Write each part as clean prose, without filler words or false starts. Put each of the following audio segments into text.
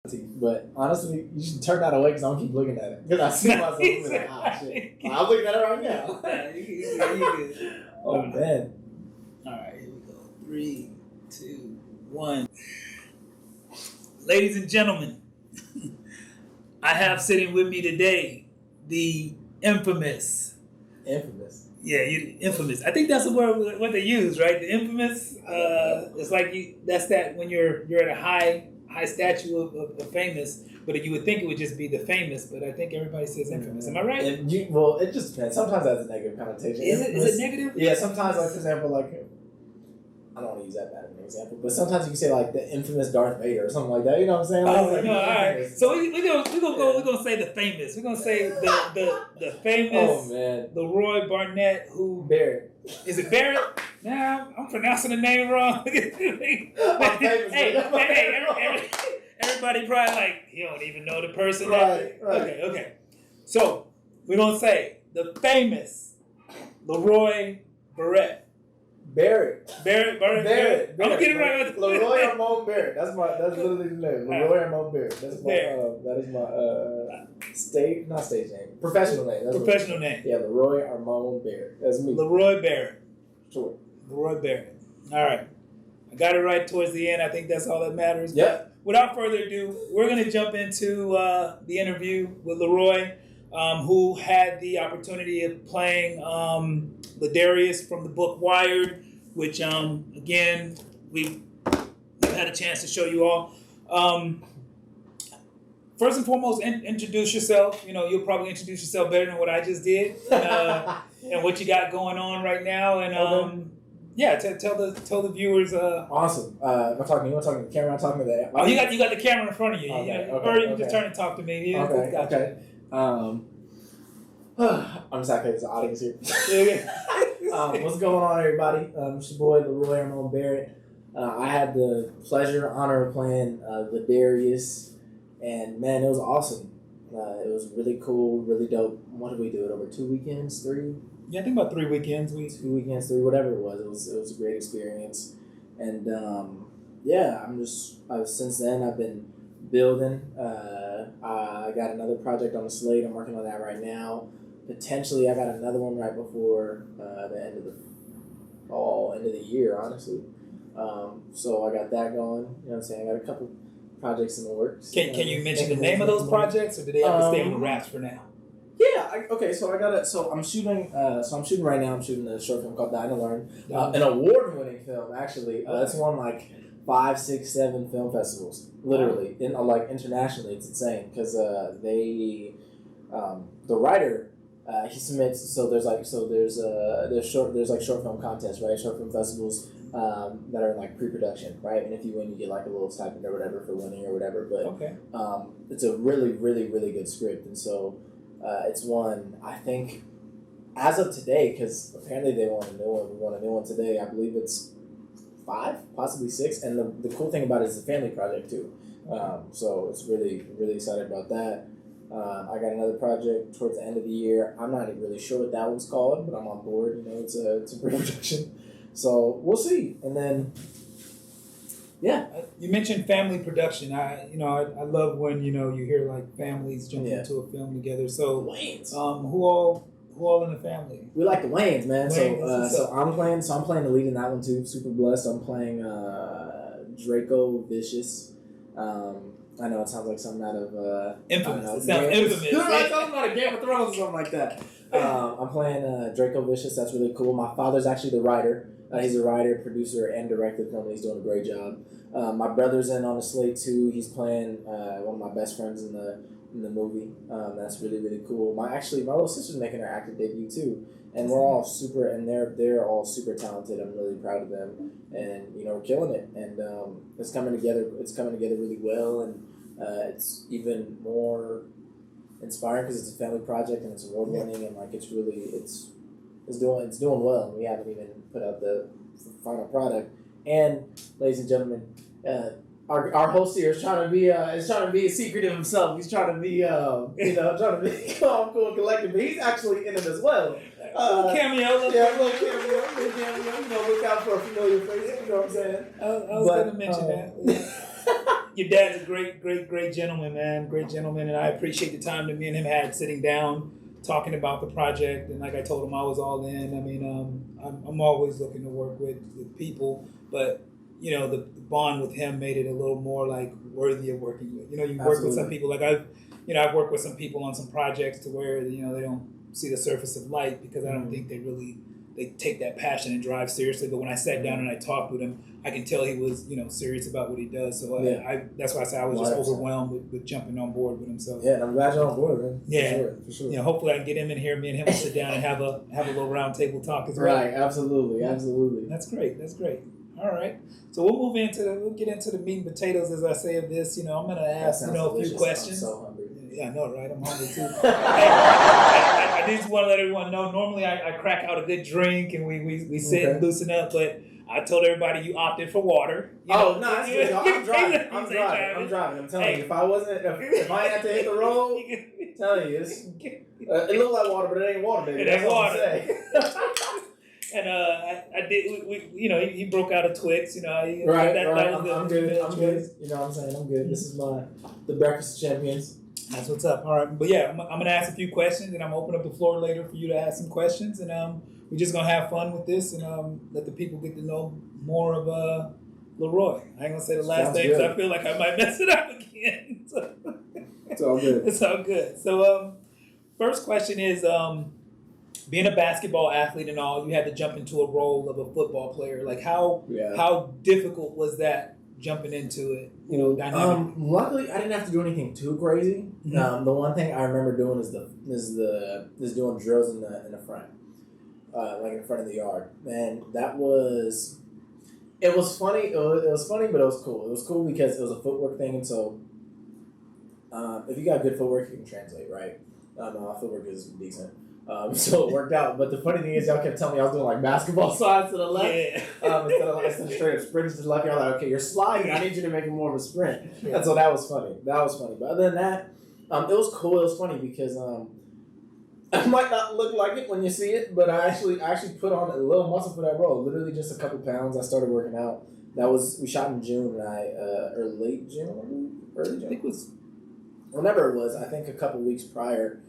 But honestly, you should turn that away because I don't keep looking at it. Because I see myself like, shit. I'm looking at it right now. You good. Oh, man. All right, here we go. 3, 2, 1. Ladies and gentlemen, I have sitting with me today the infamous. Infamous. Yeah, infamous. I think that's the word what they use, right? The infamous. It's like that's that when you're at a high statue of famous, but you would think it would just be the famous, but I think everybody says infamous. Am I right? It just depends. Sometimes that's a negative connotation. Is it negative? Yeah, sometimes, like, for example, like, I don't want to use that bad as an example, but sometimes you can say, like, the infamous Darth Vader or something like that. You know what I'm saying? Like, no, all right. So we're gonna say the famous. We're gonna say the famous LeRoi Barnett, who Barrett. Is it Barrett? Nah, I'm pronouncing the name wrong. Hey, everybody probably like, you don't even know the person. Right. Okay. So, we're going to say the famous LeRoi Barrett. Barrett. I'm getting it right. LeRoi Armand Barrett. That's literally the name. LeRoi Armand Barrett. That is my not stage name. Professional name. Professional name. Yeah, LeRoi Armand Barrett. That's me. LeRoi Barrett. Sure. LeRoi Barrett. All right. I got it right towards the end. I think that's all that matters. Yep. But without further ado, we're going to jump into the interview with LeRoi, who had the opportunity of playing Ladarius from the book Wired, which, again, we've had a chance to show you all. First and foremost, introduce yourself. You know, you'll probably introduce yourself better than what I just did, and what you got going on right now. And yeah, tell the viewers. Awesome. Am I talking? You want to talk to the camera? I'm talking to the. Oh, you got the camera in front of you. Okay, Or you can just turn and talk to me. Yeah, okay. I'm sorry, there's an audience here. What's going on, everybody? It's your boy LeRoi Armand Barrett. I had the pleasure, honor of playing Ladarius. And man, it was awesome. It was really cool, really dope. What did we do? It over 2 weekends, 3? Yeah, I think about 3 weekends. 2 weekends, 3, whatever it was. It was a great experience. And yeah, since then I've been building. I got another project on the slate. I'm working on that right now. Potentially, I got another one right before the end of the fall, end of the year, honestly. So I got that going. You know what I'm saying? I got a couple projects in the works. Can you mention the name of those projects, or do they have to stay on the wraps for now? Yeah. Okay. So I'm shooting. I'm shooting right now. I'm shooting a short film called Dine to Learn, an award-winning film. Actually, that's won like 5, 6, 7 film festivals. Literally, like internationally, it's insane because the writer. He submits. There's short film contests, right? Short film festivals that are in like pre-production, right? And if you win, you get like a little stipend or whatever for winning or whatever. But it's a really, really, really good script, and so it's one I think as of today, because apparently they want a new one. We want a new one today. I believe it's 5, possibly 6. And the cool thing about it is it's a family project too. So it's really, really excited about that. I got another project towards the end of the year. I'm not really sure what that one's called, but I'm on board. You know, it's a pre-production, so we'll see. And then, yeah, you mentioned family production. I love when you hear like families jump into a film together. So Wayans. Who all in the family? We like the Wayans, man. Wayans, so I'm playing the lead in that one too. Super blessed. I'm playing Draco Vicious. I know it sounds like something out of Infamous. It sounds infamous. It sounds like Game of Thrones or something like that. I'm playing Draco Vicious. That's really cool. My father's actually the writer. He's a writer, producer, and director of the film. He's doing a great job. My brother's in on the slate too. He's playing one of my best friends in the movie. That's really, really cool. My little sister's making her acting debut too. And we're all they're all super talented. I'm really proud of them, and we're killing it. And it's coming together. It's coming together really well, and it's even more inspiring because it's a family project and it's award winning, and like it's doing well. And we haven't even put out the final product. And ladies and gentlemen, our host here is trying to be secretive himself. He's trying to be trying to be calm, cool, and collected, but he's actually in it as well. Cameo. Little cameo. Look out for a familiar face. You know what I'm saying? I was going to mention that. Your dad's a great gentleman, man. Great gentleman, and I appreciate the time that me and him had sitting down, talking about the project. And like I told him, I was all in. I mean, I'm always looking to work with people, but you know, the bond with him made it a little more like worthy of working with. You know, you work with some people like I've worked with some people on some projects to where they don't see the surface of light because I don't think they take that passion and drive seriously. But when I sat down and I talked with him, I can tell he was, serious about what he does. So I that's why I say I was just overwhelmed with jumping on board with him. So yeah, I'm glad you're on board, man. Yeah, for sure. Hopefully I can get him in here. Me and him will sit down and have a little round table talk as well. Right, absolutely. That's great. All right, so we'll get into the meat and potatoes, as I say, of this. I'm going to ask a few questions. I'm so hungry. Yeah, I know, right? I'm hungry too. I just want to let everyone know. Normally, I crack out a good drink and we sit and loosen up, but I told everybody you opted for water. No, that's good. I'm driving. I'm telling you, if I had to hit the road, I'm telling you, it looked like water, but it ain't water, baby. It ain't water. And I did. He broke out a Twix. Right. I'm good. I'm good. You know what I'm saying? I'm good. This is the breakfast of champions. That's what's up. All right, but yeah, I'm gonna ask a few questions, and I'm gonna open up the floor later for you to ask some questions, and we're just gonna have fun with this, and let the people get to know more of LeRoi. I ain't gonna say the last name because I feel like I might mess it up again. So. It's all good. It's all good. So, first question is. Being a basketball athlete and all, you had to jump into a role of a football player. Like how difficult was that jumping into it? Dynamic. Luckily, I didn't have to do anything too crazy. Mm-hmm. The one thing I remember doing is doing drills in the front, like in the front of the yard. Man, it was funny. It was funny, but it was cool. It was cool because it was a footwork thing, and so if you got good footwork, you can translate, right? My footwork is decent. So it worked out. But the funny thing is, y'all kept telling me I was doing like basketball slides to the left instead of straight up sprints to the left. Y'all like, okay, you're sliding. I need you to make it more of a sprint. Yeah. And so that was funny. But other than that, it was cool. It was funny because it might not look like it when you see it, but I actually put on a little muscle for that role. Literally just a couple pounds. I started working out. We shot in June, and or late June, early June. I think it was whenever it was. I think a couple weeks prior.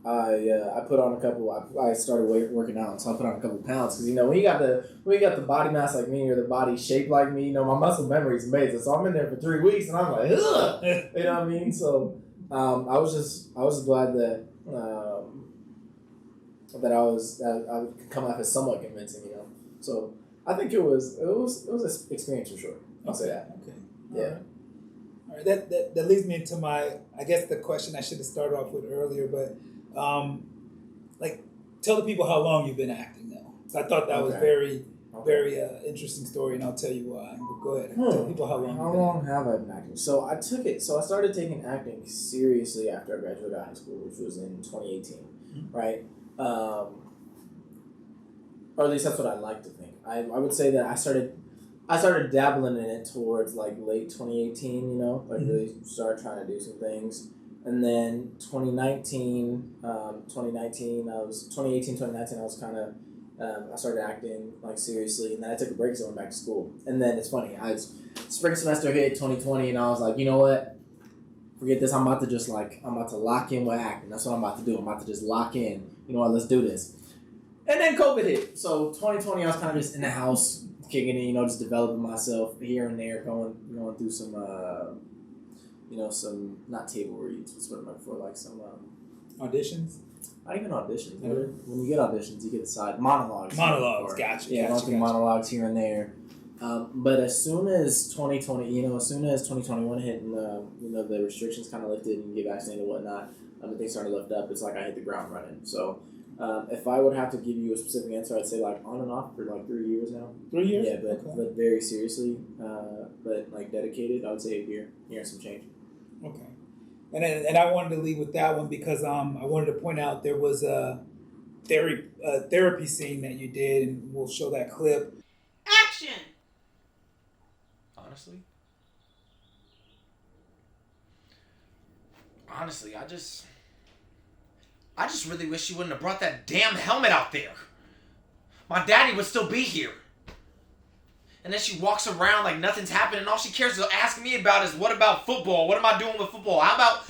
I put on a couple. I started working out, so I put on a couple pounds because when you got the body mass like me or the body shape like me, my muscle memory is amazing. So I'm in there for 3 weeks and I'm like, ugh! You know what I mean? So I was just glad that I could come off as somewhat convincing. So I think it was an experience for sure. I'll say that. Okay. Yeah. All right. That leads me into I guess the question I should have started off with earlier, but. Tell the people how long you've been acting now. So I thought that was very interesting story, and I'll tell you why. But go ahead. Tell people how long. How long have I been acting? So I started taking acting seriously after I graduated high school, which was in 2018, right? Or at least that's what I like to think. I would say that I started dabbling in it towards like late 2018. Really started trying to do some things. And then 2019, I was kind of, I started acting like seriously, and then I took a break so I went back to school. And then it's funny, spring semester hit 2020, and I was like, you know what? Forget this. I'm about to lock in with acting. That's what I'm about to do. I'm about to just lock in. You know what? Let's do this. And then COVID hit. So 2020, I was kind of just in the house, kicking it, just developing myself here and there, going through some, some, not table reads, what's what I'm looking for, like some auditions? Not even auditions. When you get auditions, you get the side monologues. Gotcha. Yeah, going through monologues here and there. But as soon as 2021 hit and the restrictions kind of lifted and you get vaccinated and whatnot, and things started to lift up, it's like I hit the ground running. So if I would have to give you a specific answer, I'd say like on and off for like 3 years now. 3 years? Yeah, but very seriously, but like dedicated, I would say a year and some change. Okay. And I wanted to lead with that one because I wanted to point out there was a therapy scene that you did, and we'll show that clip. Action! Honestly, I just really wish you wouldn't have brought that damn helmet out there. My daddy would still be here. And then she walks around like nothing's happening. And all she cares to ask me about is, what about football? What am I doing with football?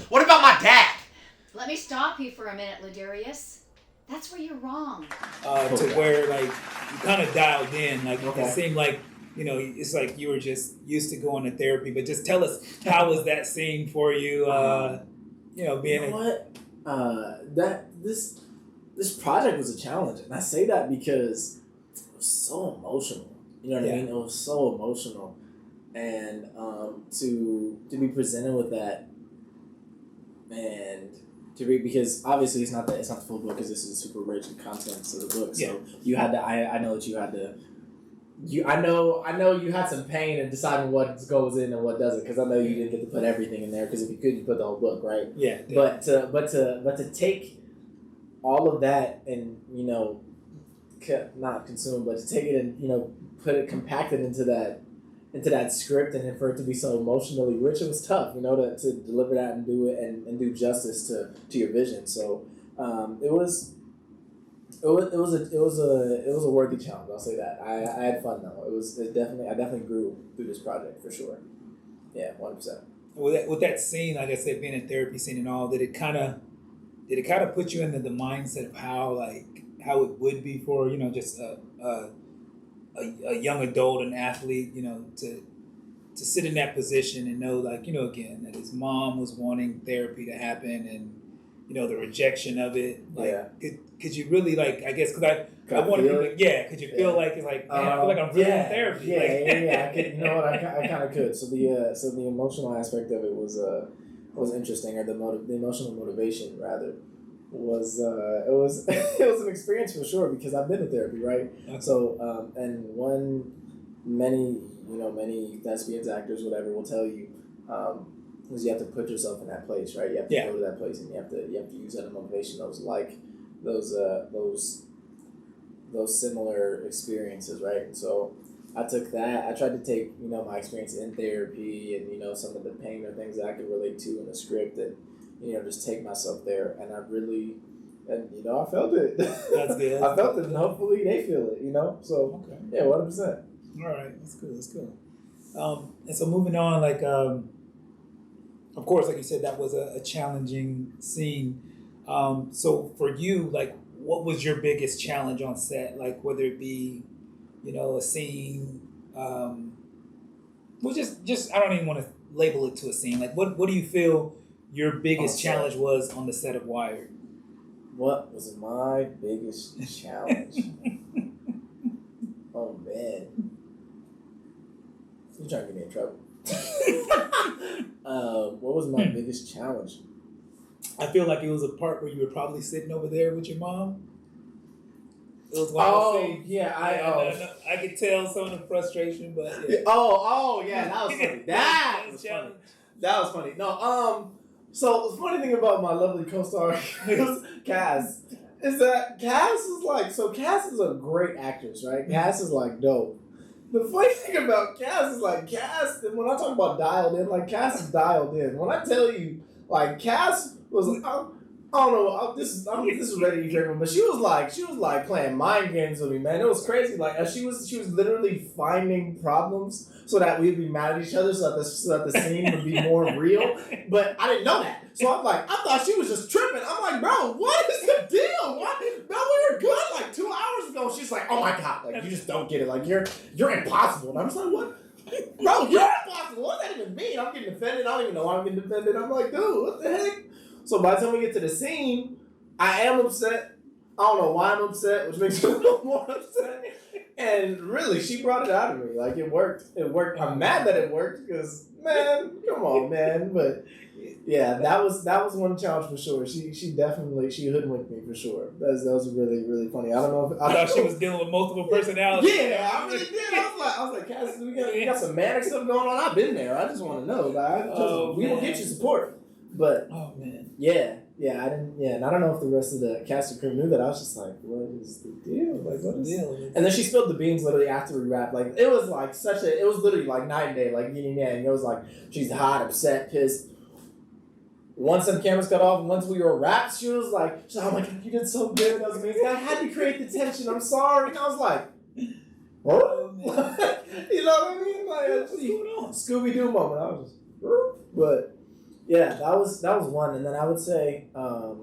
What about my dad? Let me stop you for a minute, Ladarius. That's where you're wrong. To where, like, you kind of dialed in. Like, it seemed like, you know, it's like you were just used to going to therapy. But just tell us, how was that scene for you? You know, being... You know what? This project was a challenge. And I say that because it was so emotional. You know what I mean? It was so emotional. And to be presented with that, and to read, because obviously it's not the full book, because this is super rich in contents of the book. So you had to. I know that you had to. I know you had some pain in deciding what goes in and what doesn't, because I know you didn't get to put everything in there, because if you could, you put the whole book, right? Yeah. But to take all of that and, you know, not consume, but to take it and, you know, compact it into that script, and for it to be so emotionally rich, it was tough, you know, to deliver that and do it and do justice to your vision. So it was a worthy challenge. I'll say that. I had fun though. I definitely grew through this project for sure. Yeah, 100%. With that scene, like I said, being a therapy scene and all, did it kind of put you into the mindset of how it would be for, you know, just a young adult, an athlete, you know, to sit in that position and know, like, you know, again, that his mom was wanting therapy to happen, and, you know, the rejection of it. Like, could you really, like, I guess, because I want to be like, could you feel like, it's like, man, I feel like I'm really in therapy. Yeah. I could, you know what, I kind of could. So the emotional aspect of it was interesting, or the emotional motivation rather. Was it was an experience for sure, because I've been to therapy, right? Okay. So and many thespians, actors, whatever, will tell you is you have to put yourself in that place, right? You have to go to that place, and you have to use that motivation. Those similar experiences, right? And so I took that. I tried to take, you know, my experience in therapy and, you know, some of the pain or things that I could relate to in the script, and, you know, just take myself there. And I really, and, you know, I felt it. That's good. I felt it, and hopefully they feel it, you know? So, yeah, 100%. All right. That's cool. And so moving on, like, of course, like you said, that was a challenging scene. So for you, like, what was your biggest challenge on set? Like, whether it be, you know, a scene, well, just I don't even want to label it to a scene. Like, what do you feel your biggest challenge was on the set of Wired? What was my biggest challenge? Oh, man. You're trying to get me in trouble. What was my biggest challenge? I feel like it was a part where you were probably sitting over there with your mom. It was one of the scenes. I could tell some of the frustration, but yeah. That was funny. That was funny. No, so the funny thing about my lovely co-star Cass is that Cass is a great actress, right? Cass is like dope. The funny thing about Cass is like Cass, when I talk about dialed in, like Cass is dialed in. When I tell you, like Cass was, I don't know, this is ready to be driven, but she was like playing mind games with me, man. It was crazy. Like she was literally finding problems so that we'd be mad at each other, so that the scene would be more real. But I didn't know that, so I'm like, I thought she was just tripping. I'm like, bro, what is the deal? What? No, we were good like 2 hours ago. She's like, oh my god, like you just don't get it. Like you're impossible. And I'm just like, what? Bro, you're impossible. What does that even mean? I'm getting offended. I don't even know why I'm getting offended. I'm like, dude, what the heck? So by the time we get to the scene, I am upset. I don't know why I'm upset, which makes me a little more upset. And really, she brought it out of me. Like, it worked. I'm mad that it worked because, man, come on, man. But yeah, that was one challenge for sure. She hoodwinked me for sure. That was really, really funny. I don't know. I thought she was dealing with multiple personalities. Yeah, I really did. I was like, Cass, we got some manic stuff going on. I've been there. I just want to know. Like, we will get you support. But oh man, I didn't. Yeah, and I don't know if the rest of the cast and crew knew that. I was just like, "What is the deal? Like, what is?" And then she spilled the beans literally after we wrapped. Like, it was like it was literally like night and day, like yin and yang. It was like she's hot, upset, pissed. Once some cameras cut off, and once we were wrapped, she was like, "Oh my god, you did so good. That was amazing. I had to create the tension. I'm sorry." And I was like, Oh, man. You know what I mean? Like, What's going on? Scooby Doo moment. I was just, but yeah, that was one. And then I would say, yeah,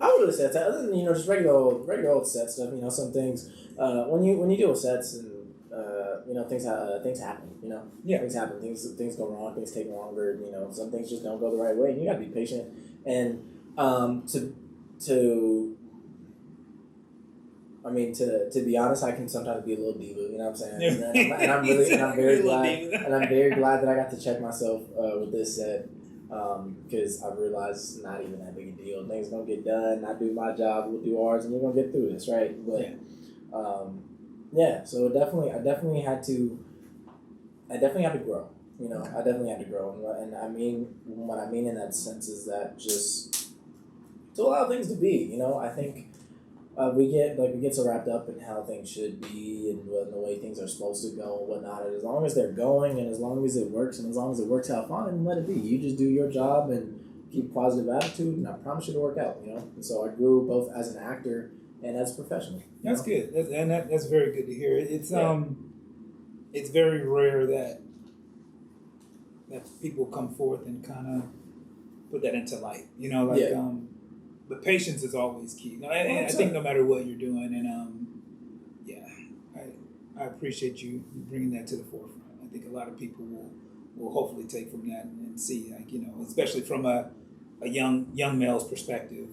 I would really say that. Other than just regular old set stuff. Some things when you deal with sets and things happen. Things happen. Things go wrong. Things take longer. Some things just don't go the right way, and you gotta be patient. And to be honest, I can sometimes be a little diva. You know what I'm saying? And I'm very glad that I got to check myself with this set. Because I realized it's not even that big a deal. Things gonna get done. I do my job. We'll do ours, and we're gonna get through this, right? But so I definitely had to grow. I definitely had to grow, and what I mean in that sense is that just to allow things to be. I think we get so wrapped up in how things should be and the way things are supposed to go and whatnot. And as long as they're going and as long as it works and as long as it works out fine, let it be. You just do your job and keep positive attitude, and I promise you to work out. And so I grew both as an actor and as a professional. That's good, that's very good to hear. It's it's very rare that people come forth and kind of put that into light. But patience is always key. I think no matter what you're doing, and I appreciate you bringing that to the forefront. I think a lot of people will hopefully take from that and see, especially from a young male's perspective,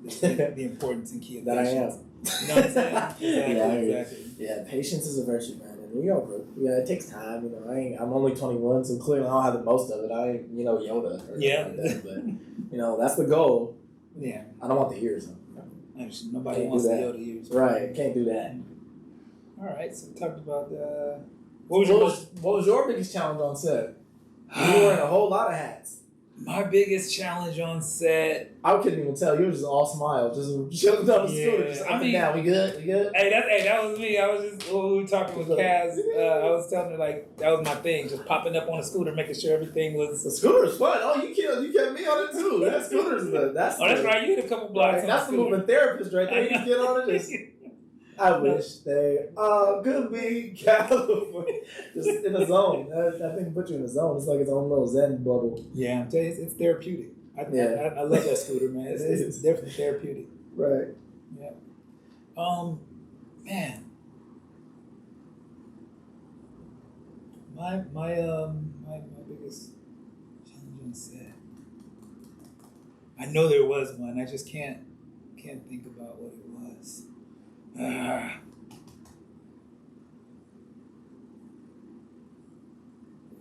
the importance and key of that patience. I am. You know what I'm saying? Exactly. Yeah, patience is a virtue, man. And it takes time. I'm only 21, so clearly I don't have the most of it. I ain't, Yoda or anything like that, but that's the goal. Yeah, I don't want the ears. Nobody wants the Yoda ears. Right, can't do that. All right, so we talked about what was your biggest challenge on set? You were wearing a whole lot of hats. My biggest challenge on set. I couldn't even tell. You were just all smiles, just chilling down the scooter, just up and down. We good? Hey, that was me. I was just when we were talking with Kaz. I was telling her that was my thing, just popping up on a scooter, making sure everything was. The scooter's fun. Oh, you kept me on it too. That scooter's that's right. You had a couple blocks. Right, that's the movement therapist right there. You get on it. Just, I wish they could be California, just in a zone. I think put you in a zone. It's like its own little Zen bubble. Yeah, I'm telling you, it's therapeutic. I love that scooter, man. It's definitely therapeutic. Right. Yeah. Man. My biggest challenge on set. I know there was one. I just can't think about what it was.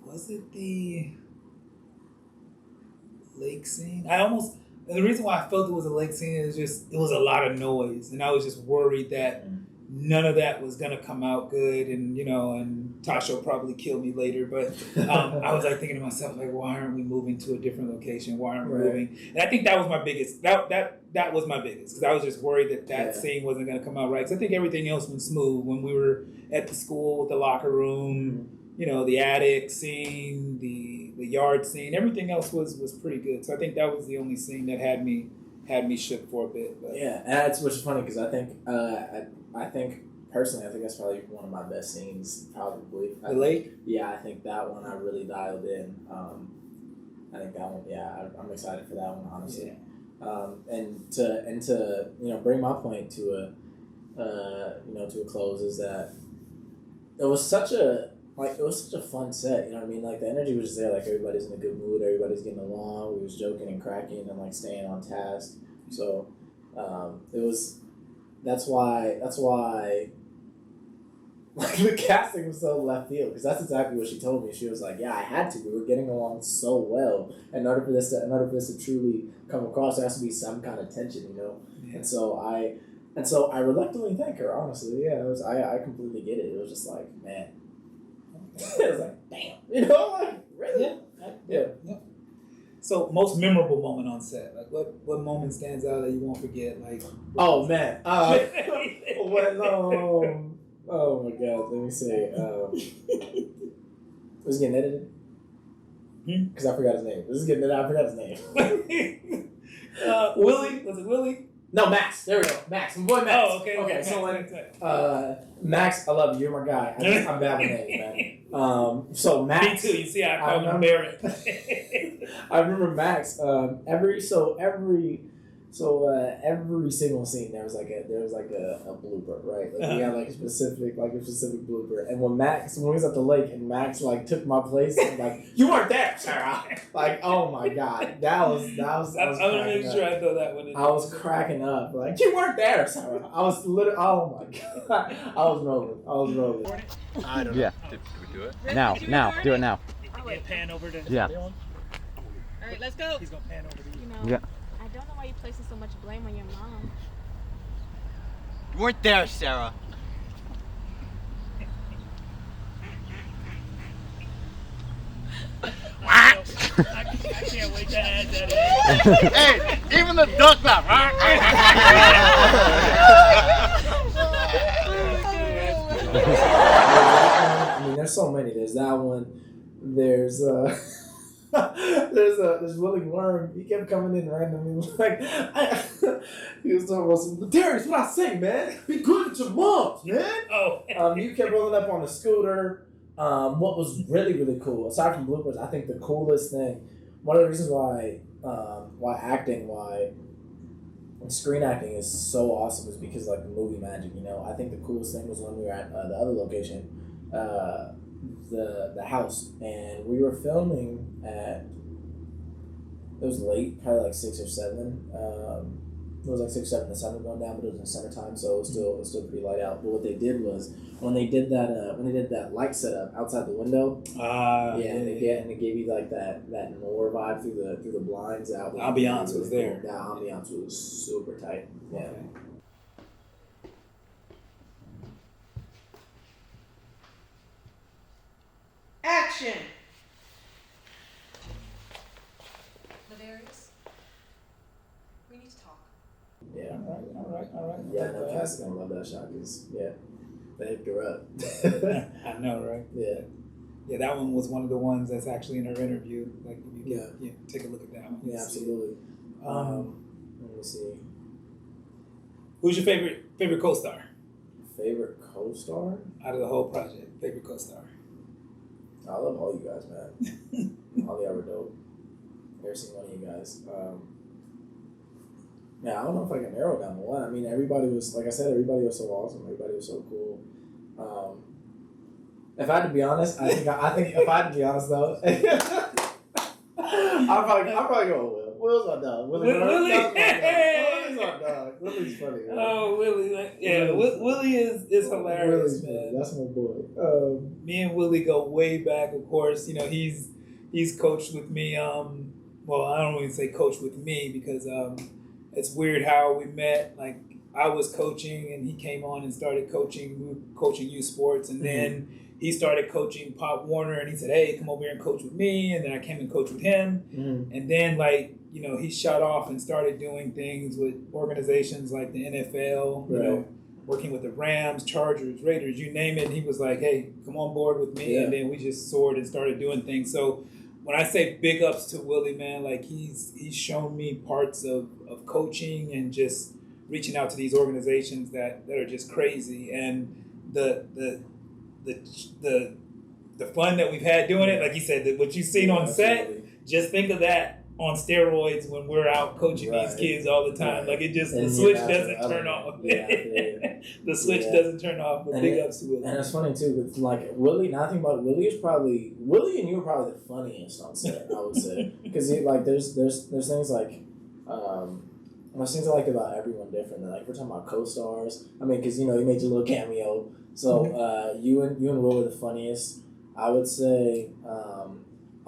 Was it the lake scene? And the reason why I felt it was a lake scene is just it was a lot of noise, and I was just worried that none of that was gonna come out good, and and Tasha will probably kill me later. But I was thinking to myself, why aren't we moving to a different location? Why aren't we moving? And I think that was my biggest. That was my biggest, because I was just worried that scene wasn't gonna come out right. Because I think everything else went smooth when we were at the school with the locker room. The attic scene, the yard scene, everything else was pretty good. So I think that was the only scene that had me shook for a bit. But. Yeah, and which is funny because I think personally, I think that's probably one of my best scenes. Probably the lake. Yeah, I think that one I really dialed in. I think that one. Yeah, I'm excited for that one, honestly. Yeah. And to bring my point to a close is that it was such a fun set, the energy was just there, everybody's in a good mood, everybody's getting along, we was joking and cracking and staying on task. So that's why the casting was so left field, because that's exactly what she told me. She was like, I had to. We were getting along so well. In order for this to truly come across, there has to be some kind of tension, Yeah. And so I reluctantly thank her, honestly. Yeah, I completely get it. It was just man. It was damn. Really? Yeah. So, most memorable moment on set, what moment stands out that you won't forget? Oh man, oh my God, let me see. Was he getting edited? Because I forgot his name. I forgot his name. Willie? Was it Willie? No, Max. There we go. Max. My boy Max. Oh, okay. Okay. Max, So Max, I love you. You're my guy. I'm bad with names, man. So Max. Me too. You see, I call him Barrett. I remember Max. Every single scene there was like a blooper, right? Like we had like a specific blooper. And when we was at the lake and Max like took my place and like you weren't there, Sarah. Like, oh my god, that was. I'm gonna make sure I throw that one in. I was cracking up, like you weren't there, Sarah. I was literally. Oh my god, I was rolling. I don't know. Yeah. Did we do it? Now, do it now. Yeah, pan over to. Yeah. All right, let's go. He's gonna pan over to you. Yeah. I don't know why you're placing so much blame on your mom. You weren't there, Sarah. I can't wait to add that in. Hey, even the duck laugh. I mean, there's so many. There's that one. There's there's Willie Worm. He kept coming in randomly. Like he was talking about some. Darius, what I say, man? Be good at your moms, man. Oh. You kept rolling up on a scooter. What was really, really cool, aside from bloopers, I think the coolest thing, one of the reasons why screen acting is so awesome is because like the movie magic, you know. I think the coolest thing was when we were at the other location, the house, and we were filming at, it was late, probably like 6 or 7. It was like 6 or 7, the sun was going down, but it was in summertime, so it was still pretty light out. But what they did was when they did that light setup outside the window, and it gave you like that noir vibe through the blinds out. The ambiance was there. That ambiance was super tight. Yeah. Okay. Action! LeDarius, we need to talk. Yeah. All right. Yeah, no, Cass is gonna love that shot because they hooked her up. I know, right? Yeah. Yeah, that one was one of the ones that's actually in her interview. Like, if you take a look at that one. Yeah, absolutely. Let me see. Who's your favorite co-star? Favorite co-star? Out of the whole project, favorite co-star. I love all you guys, man. All y'all were dope. Every single one of you guys. Yeah, I don't know if I can narrow down to one. I mean, everybody was, like I said, everybody was so awesome. Everybody was so cool. If I had to be honest, I think if I had to be honest though, I'll probably go with Will. Will's my dog. Willie's my dog. Willie's funny. Man. Oh, Willie. Yeah, Willie is hilarious, man. That's my boy. Me and Willie go way back, of course. You know, he's coached with me. Well, I don't even say coached with me because it's weird how we met. Like, I was coaching and he came on and started coaching. We were coaching youth sports, and then he started coaching Pop Warner, and he said, "Hey, come over here and coach with me." And then I came and coached with him. And then, like, you know, he shot off and started doing things with organizations like the NFL, you know, working with the Rams, Chargers, Raiders, you name it. And he was like, "Hey, come on board with me." And then we just soared and started doing things. So when I say big ups to Willie, man, like he's shown me parts of coaching and just reaching out to these organizations that are just crazy. And the fun that we've had doing it, like you said, that what you've seen on set, just think of that on steroids when we're out coaching these kids all the time. Like, it just, the switch doesn't turn off. The switch doesn't turn off, but big ups to Willie. And it's funny too, with like Willie, now I think about it, Willie and you are probably the funniest on set, I would say. Because like there's things like, there's things I like about everyone different. Like, we're talking about co-stars. I mean, because, you know, you made your little cameo. So you and Will were the funniest. I would say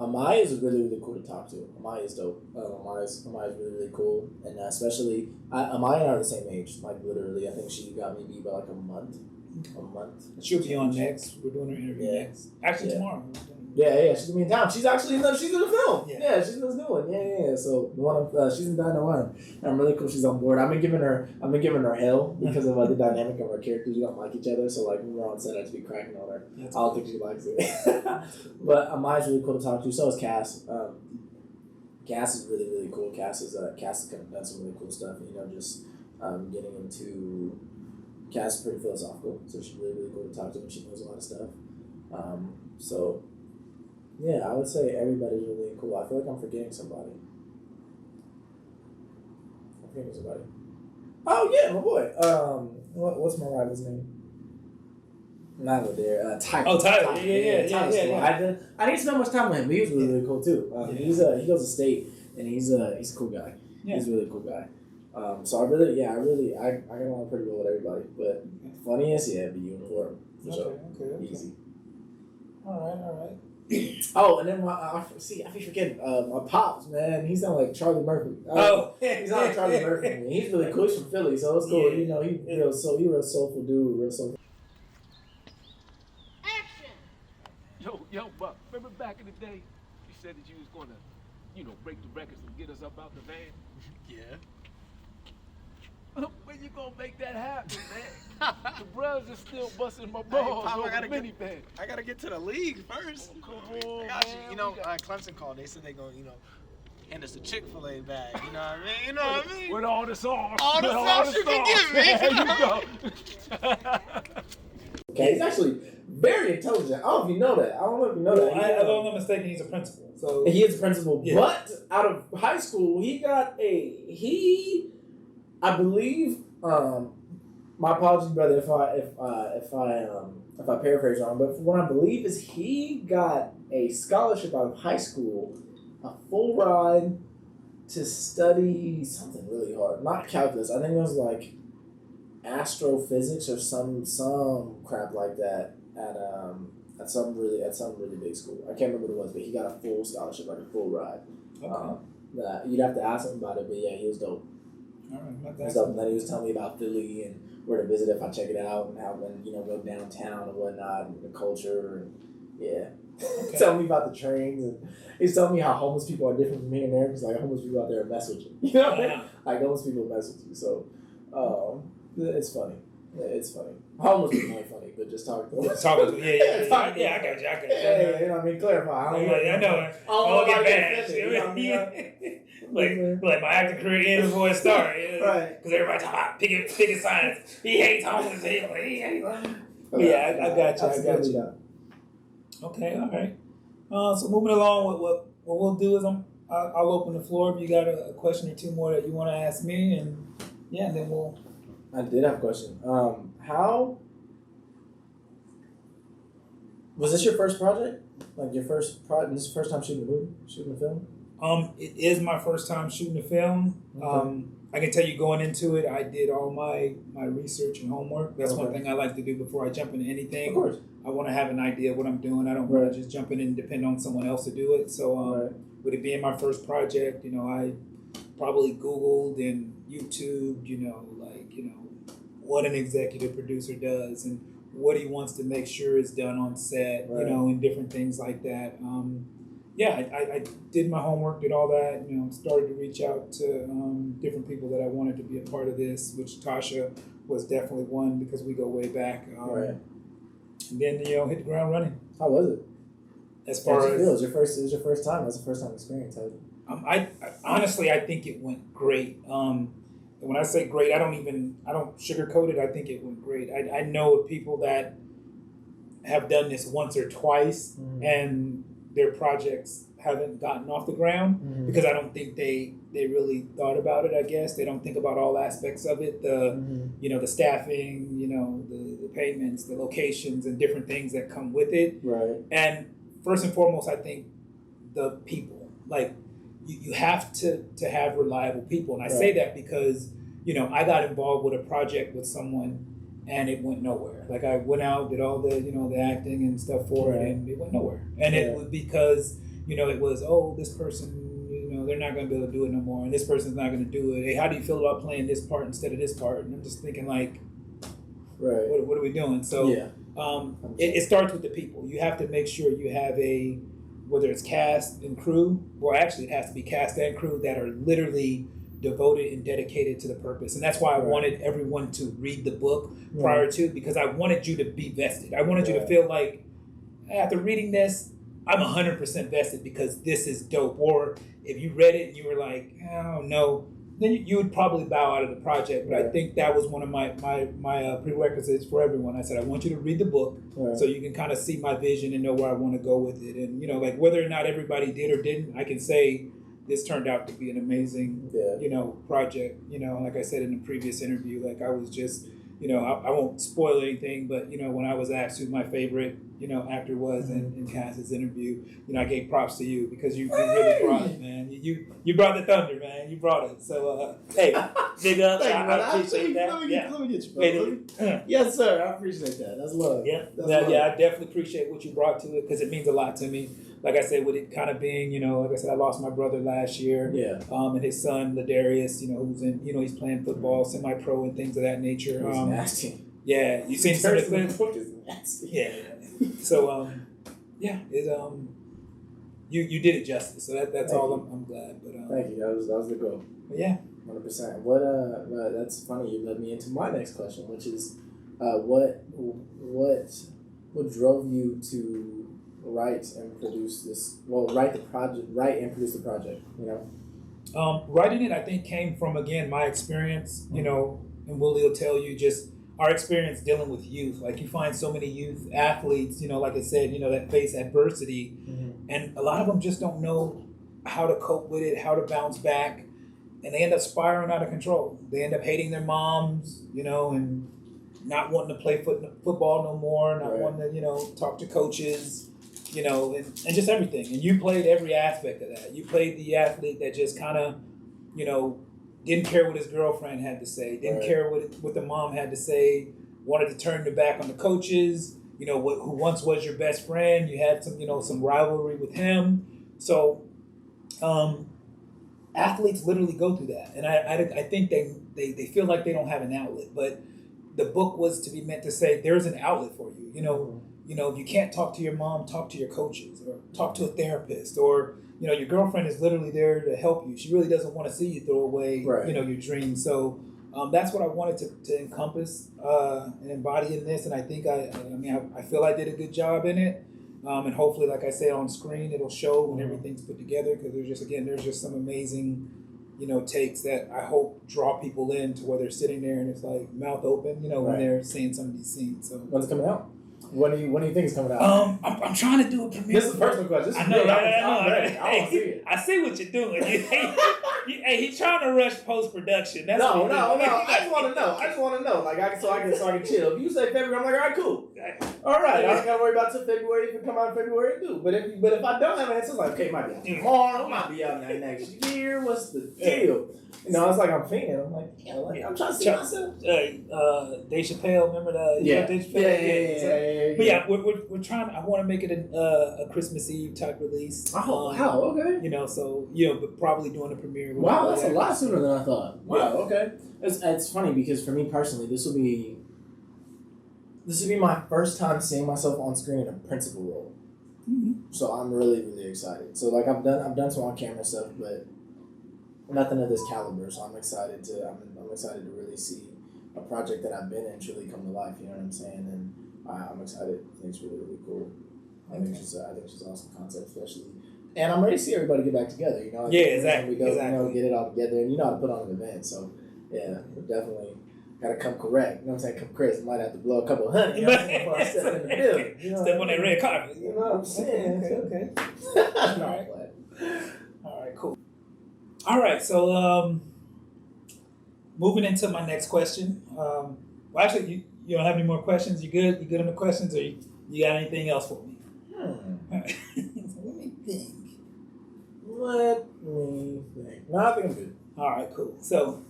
Amaya is really, really cool to talk to. Amaya is dope. Amaya is really, really cool. And especially, Amaya and I are the same age. Like, literally, I think she got me beat by like a month. She'll be on next. We're doing her interview next. Actually, tomorrow. Yeah, she's gonna be in town. She's actually in the film. Yeah, she's in this new one. Yeah. So the one she's in Dino One. And I'm really cool she's on board. I've been giving her hell because of the dynamic of our characters. We don't like each other, so like when we're on set, I just be cracking on her. I don't think she likes it. But Amaya's really cool to talk to. So is Cass. Cass is really, really cool. Cass has kind of done some really cool stuff. You know, just getting into. Cass is pretty philosophical, so she's really, really cool to talk to, and she knows a lot of stuff. So, yeah, I would say everybody's really cool. I feel like I'm forgetting somebody. Oh, yeah, my boy. What's my rival's name? Not there. Tyler. Oh, Tyler. Yeah. I didn't spend much time with him, but he was really, really cool, too. He goes to state, and he's a cool guy. Yeah. He's a really cool guy. So I got along pretty well with everybody. But funniest, be you and Laura. For sure. Okay. Easy. All right. Oh, and then I keep forgetting. My pops, man, he sounds like Charlie Murphy. He's not like Charlie Murphy. Man. He's really cool. He's from Philly, so it's cool. Yeah. You know, he real soulful dude, real soulful. Action! Yo, Buck, remember back in the day, you said that you was gonna, break the records and get us up out the van? Yeah. When you gonna make that happen, man? The brothers are still busting my balls over the minivan. I gotta get to the league first. Come on, I got man. you. Clemson called. They said they gonna, hand us a Chick-fil-A bag. You know what I mean? You know what I mean? With all the sauce. All the sauce you can give me. There you go. Okay, he's actually very intelligent. I don't know if you know that. If I'm not mistaken, he's a principal. So he is a principal, but out of high school, I believe, my apologies, brother, if I paraphrase wrong, but what I believe is he got a scholarship out of high school, a full ride to study something really hard, not calculus. I think it was like astrophysics or some crap like that at some really big school. I can't remember what it was, but he got a full scholarship, like a full ride. Okay. You'd have to ask him about it, but yeah, he was dope. All right, then he was telling me about Philly and where to visit if I check it out, and how go downtown and whatnot, and the culture, and yeah. Okay. Tell me about the trains, and he's telling me how homeless people are different from here and there, because like homeless people out there mess with you. You know what I mean? Like homeless people mess with you. So, it's funny. Yeah, it's funny. Homeless people ain't funny, but just talking to them. Yeah, I got you. Yeah, you know what I I mean? Clarify. I know. I don't get bad. Like my acting career ended before it started. Right. Because everybody talking about picket signs. He hates homeless people. He hates. Yeah, I got you. Okay, all right. So moving along, what we'll do is I'll open the floor if you got a question or two more that you want to ask me, and then we'll. I did have a question. How was this your first project? Like your first project? This is your first time shooting a film? It is my first time shooting a film. Okay. I can tell you going into it, I did all my research and homework. That's one thing I like to do before I jump into anything. Of course. I want to have an idea of what I'm doing. I don't want to just jump in and depend on someone else to do it. So with it being my first project, I probably Googled and YouTubed, what an executive producer does and what he wants to make sure is done on set, and different things like that. I did my homework, did all that, started to reach out to different people that I wanted to be a part of this, which Tasha was definitely one because we go way back. And then, hit the ground running. How was it? As far as... It was your first time. It was a first time experience. I honestly, I think it went great. When I say great, I don't sugarcoat it. I think it went great. I know of people that have done this once or twice and their projects haven't gotten off the ground because I don't think they really thought about it. I guess they don't think about all aspects of it. The staffing, the payments, the locations, and different things that come with it. Right. And first and foremost, I think the people. Like you have to have reliable people, and I say that because I got involved with a project with someone. And it went nowhere. Like I went out, did all the the acting and stuff for it, and it went nowhere. And it was because it was this person they're not going to be able to do it no more, and this person's not going to do it. Hey, how do you feel about playing this part instead of this part? And I'm just thinking like, what are we doing? So it starts with the people. You have to make sure you have whether it's cast and crew, or actually it has to be cast and crew that are literally devoted and dedicated to the purpose. And that's why I wanted everyone to read the book prior to, because I wanted you to be vested. I wanted you to feel like, after reading this, I'm 100% vested because this is dope. Or if you read it and you were like, I don't know, then you would probably bow out of the project. But I think that was one of my prerequisites for everyone. I said, I want you to read the book so you can kind of see my vision and know where I want to go with it. And, like whether or not everybody did or didn't, I can say this turned out to be an amazing, project. Like I said in the previous interview, like I was just, I won't spoil anything, but, when I was asked who my favorite, actor was in Cass's interview, I gave props to you because you really brought it, man. You brought the thunder, man. You brought it. So, hey, big ups. I appreciate that. Let me get you, bro. Yes, sir. I appreciate that. That's love. Yeah, I definitely appreciate what you brought to it because it means a lot to me. Like I said, with it kind of being, like I said, I lost my brother last year. Yeah. And his son, LeDarius, who's in, he's playing football, semi-pro and things of that nature. He's nasty. Yeah, you seen some of the clips? Book is nasty. Yeah. So, you did it justice. So that's all. I'm glad. But thank you. That was the goal. But yeah. 100%. What? That's funny. You led me into my next question, which is, what drove you to write and produce this? Well, write and produce the project. Writing it, I think, came from again my experience. And Willie will tell you just our experience dealing with youth. Like you find so many youth athletes, like I said, that face adversity, and a lot of them just don't know how to cope with it, how to bounce back, and they end up spiraling out of control. They end up hating their moms, and not wanting to play football no more, not wanting to, talk to coaches, and just everything. And you played every aspect of that. You played the athlete that just kind of, didn't care what his girlfriend had to say, didn't care what the mom had to say, wanted to turn their back on the coaches, who once was your best friend. You had some, some rivalry with him. So athletes literally go through that. And I think they feel like they don't have an outlet. But the book was to be meant to say there's an outlet for you. If you can't talk to your mom, talk to your coaches or talk to a therapist, or your girlfriend is literally there to help you. She really doesn't want to see you throw away, your dreams. So that's what I wanted to encompass and embody in this. And I think I feel I did a good job in it. And hopefully, like I said, on screen, it'll show when everything's put together, because there's just some amazing, takes that I hope draw people in to where they're sitting there and it's like mouth open, when they're seeing some of these scenes. So when's it coming out? When do you think it's coming out? I'm trying to do a premiere. This is a personal question. I know. I'm ready. I want to see it. I see what you're doing. Hey, he's trying to rush post production. No. I just want to know. Like so I can chill. If you say February, I'm like, all right, cool. All right, I don't got to worry about till February. If it come out in February, do. But if I don't have answers, like, okay, it might be out tomorrow. It might be out next year. What's the deal? It's like I'm thinking. I'm like, I'm trying to see myself. Dave Chappelle, remember the Dave Chappelle? But yeah, we're trying. I want to make it a Christmas Eve type release. Oh, wow, okay. But probably doing a premiere. Wow, that's a lot sooner than I thought. Wow, okay. It's funny because for me personally, this will be my first time seeing myself on screen in a principal role. Mm-hmm. So I'm really, really excited. So like I've done some on camera stuff, but nothing of this caliber. So I'm excited to really see a project that I've been in truly come to life. You know what I'm saying? And I'm excited. I think it's really, really cool. I think it's an awesome concept, especially. And I'm ready to see everybody get back together. Exactly. We go, get it all together, and how to put on an event. So yeah, definitely gotta come correct. You know what I'm saying? Come Chris, might have to blow a couple $100. Before I step in the building. Step on that red carpet. You know what I'm saying? Okay. All right. Cool. All right. So moving into my next question. Well, actually, you don't have any more questions? You good? You good on the questions, or you got anything else for me? Let me think. No, I think I'm good. All right, cool. So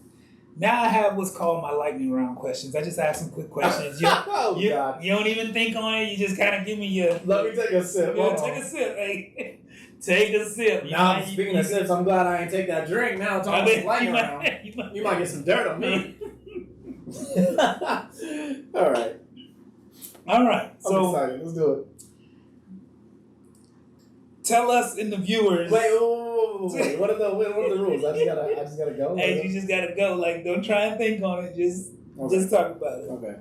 now I have what's called my lightning round questions. I just ask some quick questions. You don't even think on it. You just kind of give me your... Let me take a sip. Take a sip. Hey. Take a sip. Now, speaking of sips, I'm glad I ain't take that drink. Now talking about some lightning round. You might get some dirt on me. All right. So, I'm excited. Let's do it. Tell us in the viewers. Wait. What are the rules? I just gotta go. Hey, you just gotta go. Like, don't try and think on it. Just talk about it. Okay.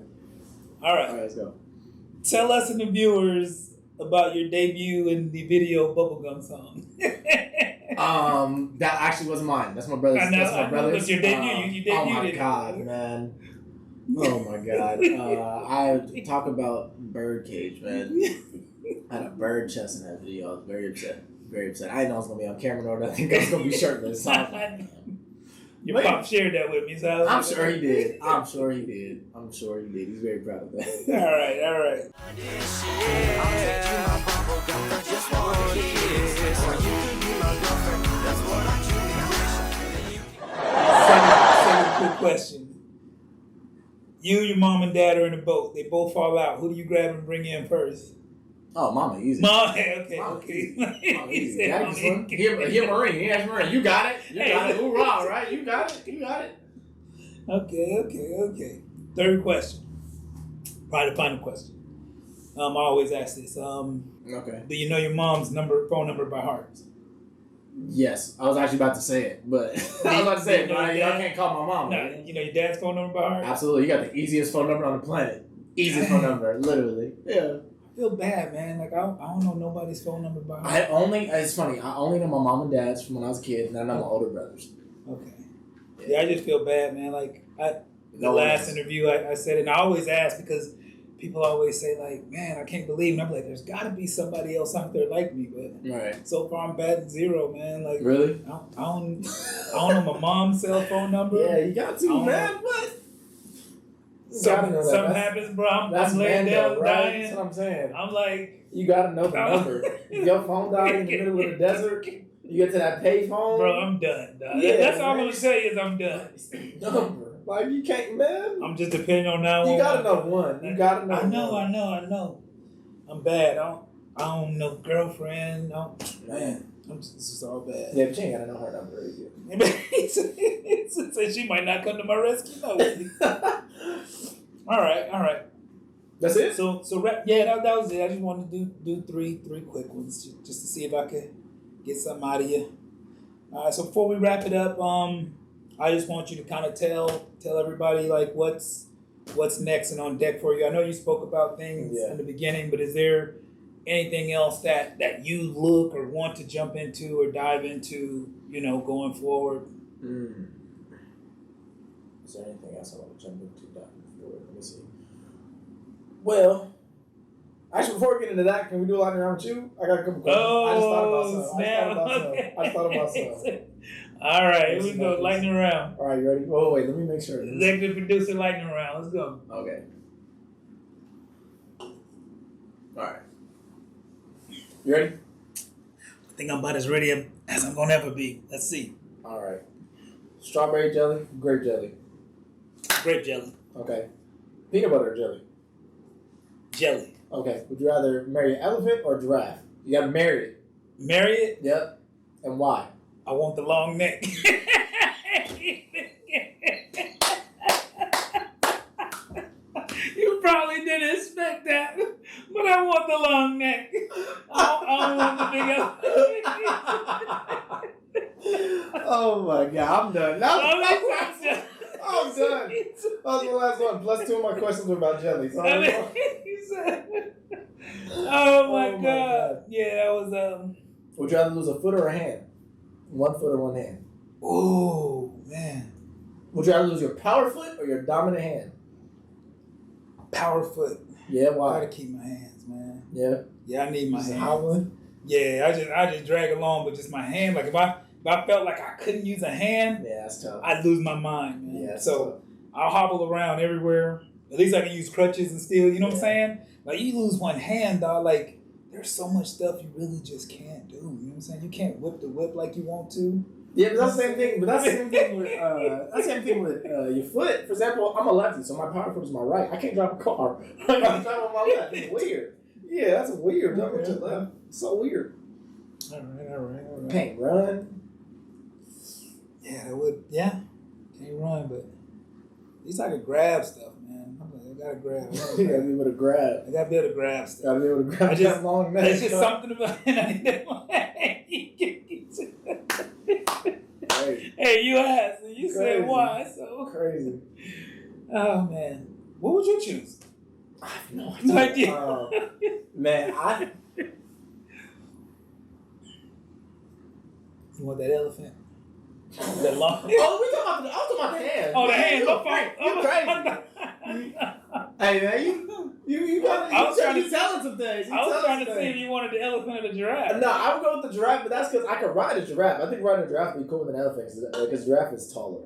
All right, let's go. Tell us in the viewers about your debut in the video Bubblegum song. That actually wasn't mine. That's my brother's. I know. That's my brother's. It's your debut. You debuted Oh my it. god, man. Oh my god. I talk about birdcage, man. I had a bird chest in that video. I was very upset. Very upset. I didn't know I was gonna be on camera or nothing. I was gonna be shirtless. Your pop shared that with me, so I'm sure he did. I'm sure he did. He's very proud of that. All right. Second quick question. You, your mom, and dad are in a boat. They both fall out. Who do you grab and bring in first? Oh, mama, easy. Mom, okay. Mama, He easy. said, Daddy swim. Here, Marine. He asked Marine. You got it. Hoorah, right? You got it. Okay. Third question. Probably the final question. I always ask this. Okay. Do you know your mom's phone number by heart? Yes, I was actually about to say it, but y'all can't call my mom. No, you know your dad's phone number by heart? Absolutely. You got the easiest phone number on the planet. Easiest phone number, literally. Yeah. I feel bad, man. Like I don't know nobody's phone number by heart. It's funny, I only know my mom and dad's from when I was a kid, and I know my older brothers. Okay. Yeah, I just feel bad, man. Like the last interview I said it, and I always ask because people always say, like, man, I can't believe it. And I'm like, there's got to be somebody else out there like me. But right. So far, I'm batting zero, man. Like, really? I don't know my mom's cell phone number. Yeah, you got to, man. What? Something happens, bro. I'm laying down, right? dying. That's what I'm saying. I'm like, you got to know the number. If your phone died in the middle of the desert, you get to that pay phone. Bro, I'm done. Yeah, that's all I'm going to say is I'm done. Number. Like, you can't, man. I'm just depending on 911. You gotta know one. You gotta know I know. I'm bad. I don't know girlfriend. Man, this is all bad. Yeah, but you ain't gotta know her number either. So she might not come to my rescue. No. All right. That's it? So that was it. I just wanted to do three quick ones just to see if I could get something out of you. All right, so before we wrap it up, I just want you to kind of tell everybody like what's next and on deck for you. I know you spoke about things in the beginning, but is there anything else that you look or want to jump into or dive into, going forward? Is there anything else I want to jump into diving forward? Let me see. Well, actually, before we get into that, can we do a lightning round with you? I got a couple questions. I just thought about some. All right, here we go. Lightning round. All right, you ready? Oh, wait, let me make sure. Executive producer lightning round. Let's go. Okay. All right. You ready? I think I'm about as ready as I'm going to ever be. Let's see. All right. Strawberry jelly, grape jelly. Grape jelly. Okay. Peanut butter jelly. Jelly. Okay. Would you rather marry an elephant or a giraffe? You got to marry it. Marry it? Yep. And why? I want the long neck. You probably didn't expect that, but I want the long neck. I don't want the big elephant. Oh my God, I'm done. I'm done. That was the last one. Plus 2 of my questions were about jelly. So oh my God. Yeah, that was Would you rather lose a foot or a hand? 1 foot or 1 hand? Oh man. Would you rather lose your power foot or your dominant hand? Power foot. Yeah, why? I gotta keep my hands, man. Yeah. Yeah, I need my hands. Howling? Yeah, I just drag along with just my hand. Like if I felt like I couldn't use a hand, yeah, that's tough. I'd lose my mind, man. Yeah, so tough. I'll hobble around everywhere. At least I can use crutches and still, you know what I'm saying? Like you lose one hand, dog, like there's so much stuff you really just can't do. You know what I'm saying? You can't whip the whip like you want to. Yeah, but that's the same thing. But that's the same thing with your foot. For example, I'm a lefty, so my power foot is my right. I can't drive a car. I gotta drive on my left. It's weird. Yeah, that's weird. Driving with your left. It's so weird. All right. Can't run. Yeah, that would. Yeah, can't run, but at least I could grab stuff, man. I gotta grab. You gotta be able to grab. I gotta be able to grab stuff. Gotta be able to grab that long neck. There's just something about Hey, you asked and you said why, so crazy. Oh man, what would you choose? I have no idea. Man, You want that elephant? That long? Oh, we talking about the hand. Oh, the hand. Look fine. You crazy. Hey, man, you telling some things. I was trying to see if you wanted the elephant or the giraffe. No, I would go with the giraffe, but that's because I could ride a giraffe. I think riding a giraffe would be cooler than an elephant because giraffe is taller.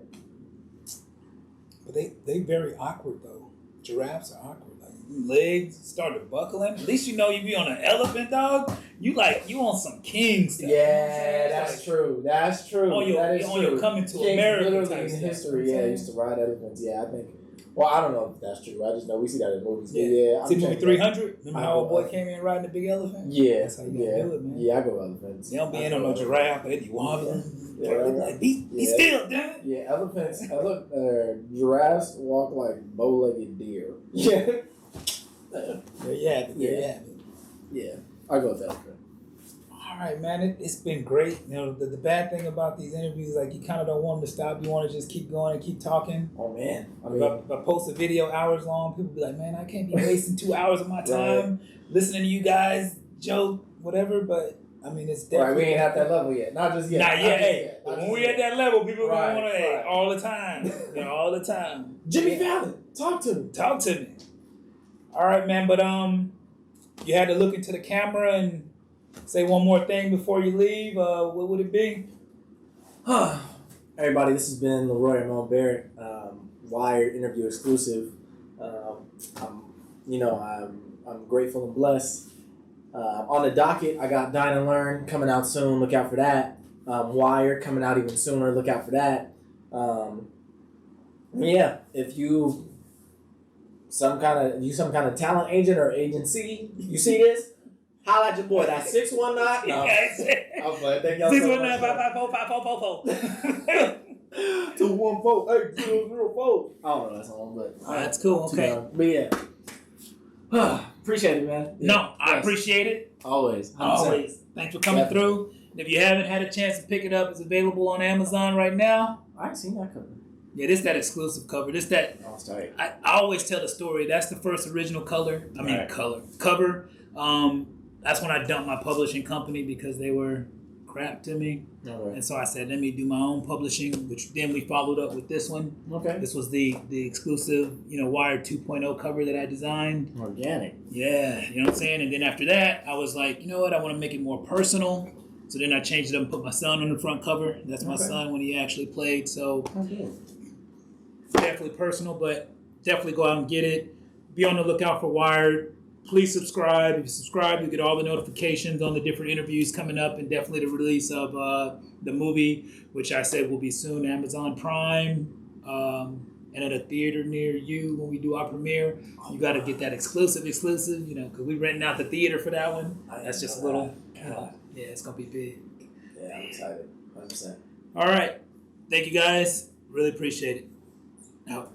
But they very awkward though. Giraffes are awkward. Like legs start to buckling. At least you know you be on an elephant, dog. You on some king stuff. Yeah, that's true. That's true. On your, that is on true. your coming to Kings America literally type in stuff. history, yeah, used to ride elephants. Yeah, I think. Well, I don't know if that's true. I just know we see that in movies. Yeah. Yeah, See movie 300? Remember how old boy came in riding the big elephant? Yeah, That's how you gotta do it, man. Yeah, I go elephants. They don't be in on no giraffe, but they be wobbling. Yeah. Like, be still, damn it. Yeah, elephants. Giraffes walk like bow-legged deer. Yeah. There you have it. There you have it. Yeah, I go with elephant. All right, man. It's been great. You know, the bad thing about these interviews, like, you kind of don't want them to stop. You want to just keep going and keep talking. Oh, man. I mean, if I post a video hours long, people be like, man, I can't be wasting 2 hours of my time listening to you guys joke, whatever. But, I mean, it's definitely... Right, we ain't at that level yet. Not just yet. Not yet. Hey, when we at that level, people are going to want to, all the time. You know, all the time. Jimmy Fallon, talk to me. Talk to me. All right, man. But you had to look into the camera and say one more thing before you leave. What would it be? Everybody, this has been LeRoi and Barrett, Wired interview exclusive. I'm grateful and blessed. On the docket, I got Dine and Learn coming out soon. Look out for that. Wired coming out even sooner. Look out for that. Yeah, if you some kind of talent agent or agency, you see this, holla at your boy. That's 619. No, I'm playing. Thank y'all so much. 619-554-5444. 214-8004. I don't know that song, but that's cool. Okay, but yeah, appreciate it, man. No, I appreciate it. Always. 100%. Always. Thanks for coming through. And if you haven't had a chance to pick it up, it's available on Amazon right now. I ain't seen that cover. Yeah, this that exclusive cover. This that. Oh, sorry. I always tell the story. That's the first original cover. That's when I dumped my publishing company because they were crap to me. Okay. And so I said, let me do my own publishing, which then we followed up with this one. Okay. This was the exclusive, Wired 2.0 cover that I designed. Organic. Yeah, you know what I'm saying? And then after that, I was like, you know what? I want to make it more personal. So then I changed it up and put my son on the front cover. That's my son when he actually played. So definitely personal, but definitely go out and get it. Be on the lookout for Wired. Please subscribe. If you subscribe, you get all the notifications on the different interviews coming up, and definitely the release of the movie, which I said will be soon, Amazon Prime, and at a theater near you when we do our premiere. You got to get that exclusive, because we're renting out the theater for that one. That's just a little, yeah, it's going to be big. Yeah, I'm excited. 100%. All right. Thank you, guys. Really appreciate it. Out.